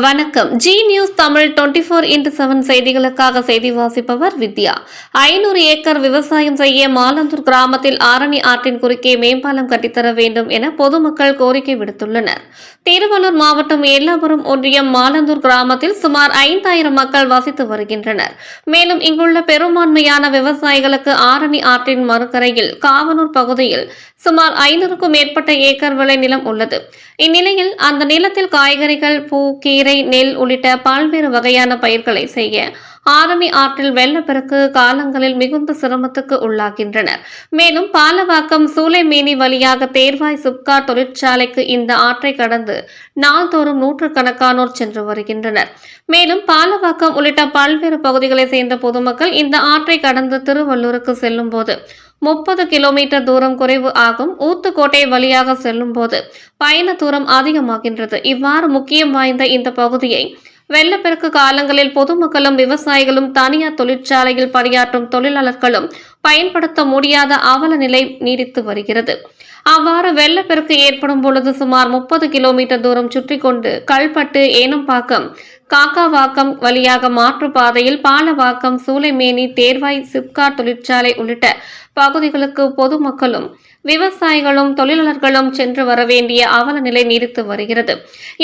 வணக்கம். G news Tamil 24x7 செய்திகளுக்காக செய்தி வாசிப்பவர் வித்யா. 500 ஏக்கர் விவசாயம் செய்ய மாலந்தூர் கிராமத்தில் ஆரணி ஆற்றின் குறுக்கே மேம்பாலம் கட்டித்தர வேண்டும் என பொதுமக்கள் கோரிக்கை விடுத்துள்ளனர். திருவள்ளூர் மாவட்டம் எல்லாபுரம் ஒன்றியம் மாலந்தூர் கிராமத்தில் சுமார் 5000 மக்கள் வசித்து வருகின்றனர். மேலும் இங்குள்ள பெரும்பான்மையான விவசாயிகளுக்கு ஆரணி ஆற்றின் மறுகரையில் காவனூர் பகுதியில் சுமார் 500க்கும் மேற்பட்ட ஏக்கர் விளை நிலம் உள்ளது. இந்நிலையில் அந்த நிலத்தில் காய்கறிகள், பூ, கீரை, நெல் உள்ளிட்ட பல்வேறு வகையான பயிர்களை செய்ய ஆரணி ஆற்றில் வெள்ளப்பெருக்கு காலங்களில் மிகுந்த சிரமத்துக்கு உள்ளாகின்றனர். மேலும் பாலவாக்கம், சூளைமேனி வழியாக தேர்வாய் சிப்காட் தொழிற்சாலைக்கு இந்த ஆற்றை கடந்து நாள்தோறும் நூற்றுக்கணக்கானோர் சென்று வருகின்றனர். மேலும் பாலவாக்கம் உள்ளிட்ட பல்வேறு பகுதிகளை சேர்ந்த பொதுமக்கள் இந்த ஆற்றை கடந்து திருவள்ளூருக்கு செல்லும் போது 30 கிலோமீட்டர் தூரம் குறைவு ஆகும். ஊத்துக்கோட்டை வழியாக செல்லும் போது பயண தூரம் அதிகமாகின்றது. இவ்வாறு முக்கியம் வாய்ந்த இந்த பகுதியை வெள்ளப்பெருக்கு காலங்களில் பொதுமக்களும் விவசாயிகளும் தனியார் தொழிற்சாலையில் பணியாற்றும் தொழிலாளர்களும் பயன்படுத்த முடியாத அவல நிலை நீடித்து வருகிறது. அவ்வாறு வெள்ளப்பெருக்கு ஏற்படும் பொழுது சுமார் 30 கிலோமீட்டர் தூரம் சுற்றி கொண்டு கல்பட்டு, ஏனம்பாக்கம், காக்காவாக்கம் வழியாக மாற்று பாதையில் பாலவாக்கம், சூளைமேனி, தேர்வாய் சிப்காட் தொழிற்சாலை உள்ளிட்ட பகுதிகளுக்கு பொதுமக்களும் விவசாயிகளும் தொழிலாளர்களும் சென்று வர வேண்டிய அவல நிலை நீடித்து வருகிறது.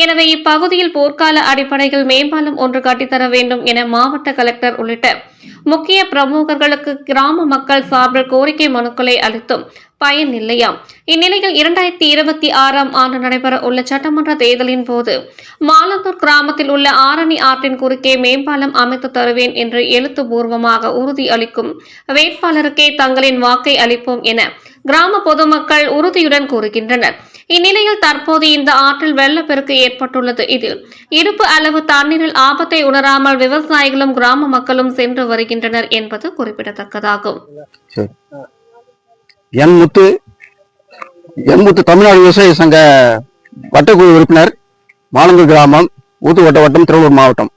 எனவே இப்பகுதியில் போர்க்கால அடிப்படையில் மேம்பாலம் ஒன்று கட்டித்தர வேண்டும் என மாவட்ட கலெக்டர் உள்ளிட்ட முக்கிய பிரமுகர்களுக்கு கிராம மக்கள் சார்பில் கோரிக்கை மனுக்களை அளித்தும் பயன் இல்லையாம். இந்நிலையில் 2026ஆம் ஆண்டு நடைபெற உள்ள சட்டமன்ற தேர்தலின் போது மாலந்தூர் கிராமத்தில் உள்ள ஆரணி ஆற்றின் குறுக்கே மேம்பாலம் அமைத்து தருவேன் என்று எழுத்துப்பூர்வமாக உறுதி அளிக்கும் வேட்பாளருக்கே தங்களின் வாக்கை அளிப்போம் என கிராம பொதுமக்கள் உறுதியுடன் கூறுகின்றனர். இந்நிலையில் தற்போது இந்த ஆற்றில் வெள்ளப்பெருக்கு ஏற்பட்டுள்ளது. இதில் இடுப்பு அளவு தண்ணீரில் ஆபத்தை உணராமல் விவசாயிகளும் கிராம மக்களும் சென்று வருகின்றனர் என்பது குறிப்பிடத்தக்கதாகும். என் முத்து தமிழ்நாடு விவசாய சங்க வட்டக்குழு உறுப்பினர், மாலந்தூர் கிராமம், ஊத்துக்கோட்டை வட்டம், திருவள்ளூர் மாவட்டம்.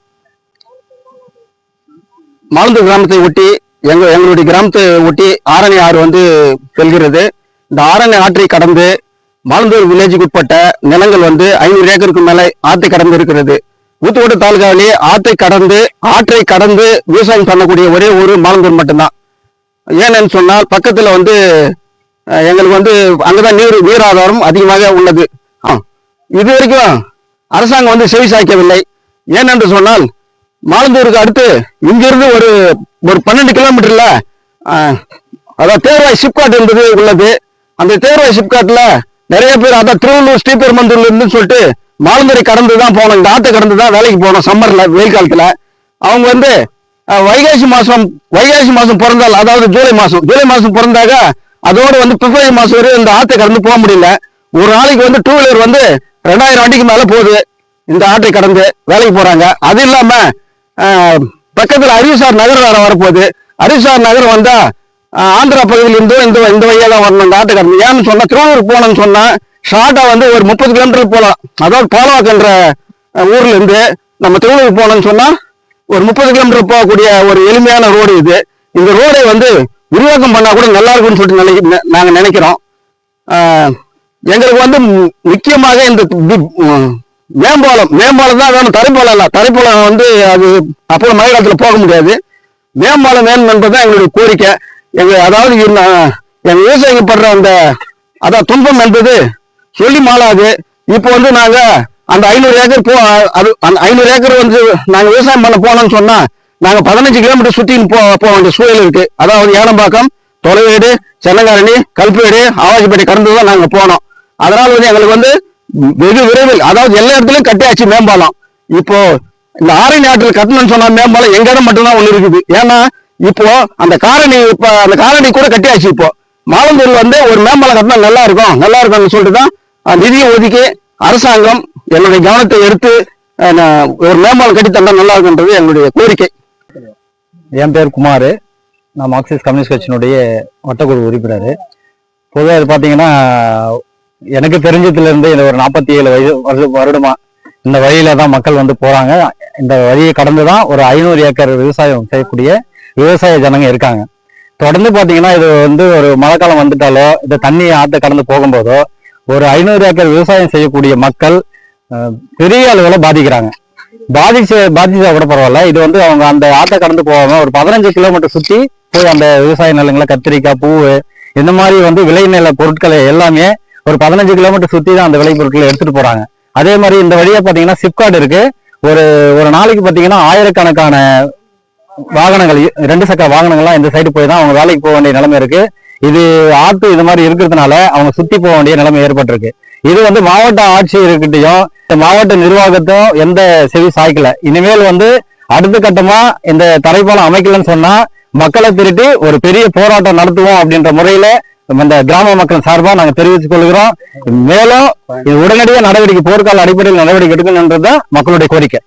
மாலந்தூர் கிராமத்தை ஒட்டி எங்களுடைய கிராமத்தை ஒட்டி ஆரணி ஆறு செல்கிறது. இந்த ஆரணி ஆற்றை கடந்து மாலந்தூர் வில்லேஜுக்கு உட்பட்ட நிலங்கள் 500 ஏக்கருக்கு மேலே ஆற்றை கடந்து இருக்கிறது. ஊத்துக்கோட்டை தாலுகாவிலே ஆற்றை கடந்து விவசாயம் பண்ணக்கூடிய ஒரே ஊர் மாலந்தூர் மட்டும்தான். ஏன்னு சொன்னால் பக்கத்துல எங்களுக்கு அங்கதான் நீர் ஆதாரம் அதிகமாக உள்ளது. இது வரைக்கும் அரசாங்கம் செவி சாய்க்கவில்லை. ஏனென்று சொன்னால் மாலந்தூருக்கு அடுத்து இங்கிருந்து ஒரு 12 கிலோமீட்டர்ல அதாவது தேர்வாய் சிப்காட் என்பது உள்ளது. அந்த தேர்வாய் சிப்காட்ல நிறைய பேர் அதான் திருவள்ளூர், ஸ்ரீபெரும்புதூர்ல இருந்து சொல்லிட்டு மாலந்தூரை கடந்து தான் போனோம். இந்த ஆற்றை கடந்து தான் வேலைக்கு போனோம். சம்மர்ல, வெயில் காலத்துல அவங்க வைகாசி மாசம் பிறந்தால், அதாவது ஜூலை மாசம் பிறந்தாக அதோடு பிப்ரவரி மாசம் வரை இந்த ஆற்றை கடந்து போக முடியல. ஒரு நாளைக்கு 2 வீலர் 2000 வண்டிக்கு மேல போகுது. இந்த ஆற்றை கடந்து வேலைக்கு போறாங்க. அது இல்லாம பக்கத்துல அறிவுசார் நகர் வேற வரப்போகுது. அறிவுசார் நகர் வந்தா ஆந்திரா பகுதியில் இருந்தும் இந்த வழியா தான் வரணும் இந்த ஆற்றை கடந்து. ஏன்னு சொன்னா திருவள்ளூர் போனோம்னு சொன்னா ஷார்ட்டா ஒரு 30 கிலோமீட்டர் போகலாம். அதாவது பாலவாக்கன்ற ஊர்ல இருந்து நம்ம திருவள்ளூர் போனோம்னு சொன்னா ஒரு 30 கிலோமீட்டர் போகக்கூடிய ஒரு எளிமையான ரோடு இது. இந்த ரோடை விரிவாக்கம் பண்ணா கூட நல்லா இருக்கும்னு சொல்லிட்டு நாங்க நினைக்கிறோம். எங்களுக்கு முக்கியமாக இந்த மேம்பாலம் தான் வேணும். தரைப்பாலம் இல்ல. தரைப்பாலம் அது அப்புறம் மழை காலத்துல போக முடியாது. மேம்பாலம் வேணும் என்பதுதான் எங்களுடைய கோரிக்கை. அதாவது எங்க விவசாயிகள் படுற அதான் துன்பம் என்பது சொல்லி மாளாது. இப்போ நாங்க அந்த 500 ஏக்கர் அந்த 500 ஏக்கர் நாங்க விவசாயம் பண்ண போனோம்னு சொன்னா நாங்க 15 கிலோமீட்டர் சுற்றி போக வேண்டிய சூழல் இருக்கு. அதாவது ஏனம்பாக்கம், தொலைவேடு, சென்னகாரணி, கல்பேடு, ஆவாஜிப்பேட்டை கடந்துதான் நாங்க போனோம். அதனால எங்களுக்கு வெகு விரைவில், அதாவது எல்லா இடத்துலயும் கட்டியாச்சு மேம்பாலம். இப்போ இந்த ஆரணி ஆற்றில் கட்டணும்னு சொன்னா மேம்பாலம் எங்க இடம் மட்டும்தான் ஒண்ணு இருக்குது. ஏன்னா இப்போ அந்த காரணி கூட கட்டியாச்சு. இப்போ மாலந்தூர்ல ஒரு மேம்பாலம் கட்டினா நல்லா இருக்கும்னு சொல்லிட்டு தான் நிதியை ஒதுக்கி அரசாங்கம் என்னுடைய கவனத்தை எடுத்து ஒரு மேம்பாலம் கட்டி தந்தா நல்லா இருக்குன்றது எங்களுடைய கோரிக்கை. என் பேர் குமார். நான் மார்க்சிஸ்ட் கம்யூனிஸ்ட் கட்சியினுடைய வட்டக்குழு உறுப்பினர். பொதுவாக பார்த்தீங்கன்னா எனக்கு தெரிஞ்சதுல இருந்து இந்த ஒரு 47 வருடமா இந்த வழியில தான் மக்கள் போறாங்க. இந்த வழியை கடந்து தான் ஒரு 500 ஏக்கர் விவசாயம் செய்யக்கூடிய விவசாய ஜனங்க இருக்காங்க. தொடர்ந்து பார்த்தீங்கன்னா இது ஒரு மழைக்காலம் வந்துட்டாலோ இந்த தண்ணி ஆற்றை கடந்து போகும்போதோ ஒரு 500 ஏக்கர் விவசாயம் செய்யக்கூடிய மக்கள் பெரிய அளவில் பாதிக்கிறாங்க. பாதிச்சா கூட பரவாயில்ல. இது வந்து அவங்க அந்த ஆட்டை கடந்து போகாம ஒரு 15 கிலோமீட்டர் சுத்தி போய் அந்த விவசாய நிலங்களை கத்திரிக்காய், பூவு இந்த மாதிரி வந்து விளைநில பொருட்களை எல்லாமே ஒரு 15 கிலோமீட்டர் சுத்தி தான் அந்த விளை பொருட்களை எடுத்துட்டு போறாங்க. அதே மாதிரி இந்த வழியா பாத்தீங்கன்னா சிப்காட் இருக்கு. ஒரு நாளைக்கு பாத்தீங்கன்னா ஆயிரக்கணக்கான வாகனங்கள், 2 சக்கர வாகனங்கள்லாம் இந்த சைடு போய் தான் அவங்க வேலைக்கு போக வேண்டிய நிலைமை இருக்கு. இது ஆட்டு இது மாதிரி இருக்கிறதுனால அவங்க சுத்தி போக வேண்டிய நிலைமை ஏற்பட்டிருக்கு. இது வந்து மாவட்ட ஆட்சியர்கிட்டையும் மாவட்ட நிர்வாகத்தையும் எந்த செவி சாய்க்கல. இனிமேல் வந்து அடுத்த கட்டமா இந்த தரைப்பாலம் அமைக்கலன்னு சொன்னா மக்களை திரட்டி ஒரு பெரிய போராட்டம் நடத்துவோம் அப்படின்ற முறையில இந்த கிராம மக்கள் சார்பா நாங்க தெரிவித்துக் கொள்கிறோம். மேலும் இது உடனடியாக நடவடிக்கை, போர்க்கால அடிப்படையில் நடவடிக்கை எடுக்கணும்ன்றதுதான் மக்களுடைய கோரிக்கை.